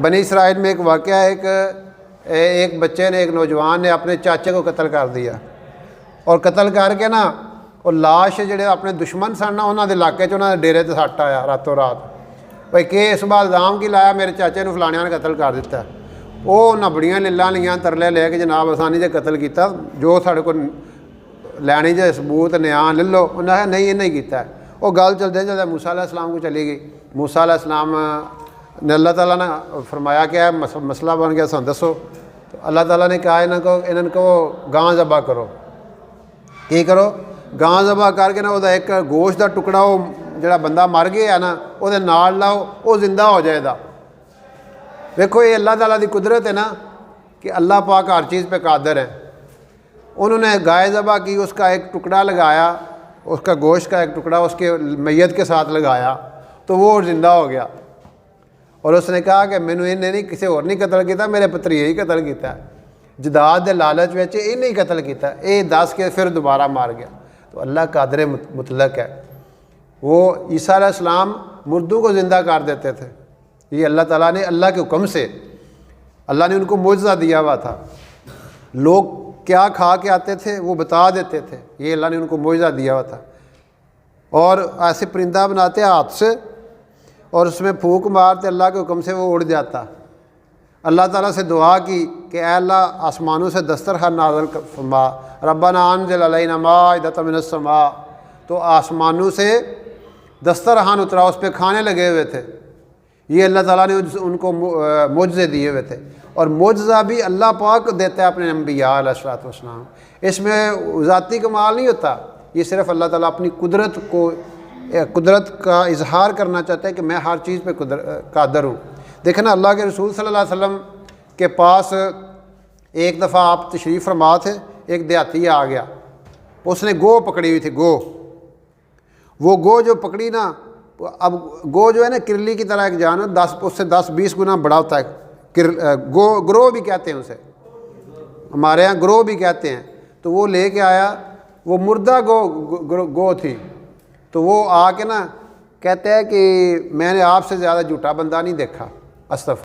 بنی اسرائیل میں ایک واقعہ ہے، ایک بچے نے، ایک نوجوان نے اپنے چاچے کو قتل کر دیا، اور قتل کر کے نا وہ لاش جڑے اپنے دشمن سن نا انہوں کے علاقے انہوں نے ڈیرے تے سٹ آیا راتوں رات، بھائی کہ اس بار الزام کی لایا میرے چاچے نو فلانیاں نے قتل کر دیتا ہے۔ وہ انہیں بڑیاں للاں لیاں ترلے لے کے جناب آسانی سے قتل کیتا، جو سارے کو لینی جائے ثبوت نیاں لے لو، انہوں نے کہا نہیں یہ نہیں کیتا ہے۔ وہ گل چلتے چلتے موسیٰ علیہ السلام کو چلی گئی۔ موسیٰ علیہ السلام نے اللہ تعالیٰ نے فرمایا کہ مسئلہ بن گیا سن دسو، تو اللہ تعالیٰ نے کہا انہوں کو گاں ذبح کرو، کی کرو گاں ذبح کر کے نا وہ ایک گوشت کا ٹکڑا وہ جڑا بندہ مر گیا ہے نا وہ نال لاؤ، وہ زندہ ہو جائے گا۔ دیکھو یہ اللہ تعالیٰ کی قدرت ہے نا کہ اللہ پاک ہر چیز پہ قادر ہے۔ انہوں نے گائے ذبح کی، اس کا ایک ٹکڑا لگایا، اس کا گوشت کا ایک ٹکڑا اس کے میت کے ساتھ لگایا تو وہ زندہ ہو گیا، اور اس نے کہا کہ مینوں انہیں نہیں کسی اور نہیں قتل کیتا، میرے پتریے ہی قتل کیتا ہے، جداد دے لالچ وچ انہیں ہی قتل کیتا، یہ دس کے پھر دوبارہ مار گیا۔ تو اللہ قادر مطلق ہے۔ وہ عیسیٰ علیہ السلام مردوں کو زندہ کر دیتے تھے، یہ اللہ تعالیٰ نے اللہ کے حکم سے، اللہ نے ان کو معجزہ دیا ہوا تھا، لوگ کیا کھا کے آتے تھے وہ بتا دیتے تھے، یہ اللہ نے ان کو معجزہ دیا ہوا تھا۔ اور ایسے پرندہ بناتے ہاتھ سے اور اس میں پھونک مارتے، اللہ کے حکم سے وہ اڑ جاتا۔ اللہ تعالیٰ سے دعا کی کہ اے اللہ آسمانوں سے دسترخوان نازل فرما، ربنا انزل علینا مائدۃ من السماء، تو آسمانوں سے دسترخوان اترا، اس پہ کھانے لگے ہوئے تھے۔ یہ اللہ تعالیٰ نے ان کو معجزے دیے ہوئے تھے، اور معجزہ بھی اللہ پاک دیتا ہے اپنے انبیاء علیہ الصلوۃ والسلام۔ اس میں ذاتی کمال نہیں ہوتا، یہ صرف اللہ تعالیٰ اپنی قدرت کا اظہار کرنا چاہتا ہے کہ میں ہر چیز پہ قادر ہوں۔ دیکھنا اللہ کے رسول صلی اللہ علیہ وسلم کے پاس ایک دفعہ آپ تشریف فرما تھے، ایک دیہاتی آ گیا، اس نے گو پکڑی ہوئی تھی، وہ گو جو پکڑی نا، اب گو جو ہے نا کرلی کی طرح ایک جانور، اس سے 10-20 گنا بڑا ہوتا ہے، گروہ بھی کہتے ہیں اسے، ہمارے یہاں گروہ بھی کہتے ہیں۔ تو وہ لے کے آیا، وہ مردہ گو تھی، تو وہ آ کے نا کہتے ہیں کہ میں نے آپ سے زیادہ جھوٹا بندہ نہیں دیکھا، استغفر۔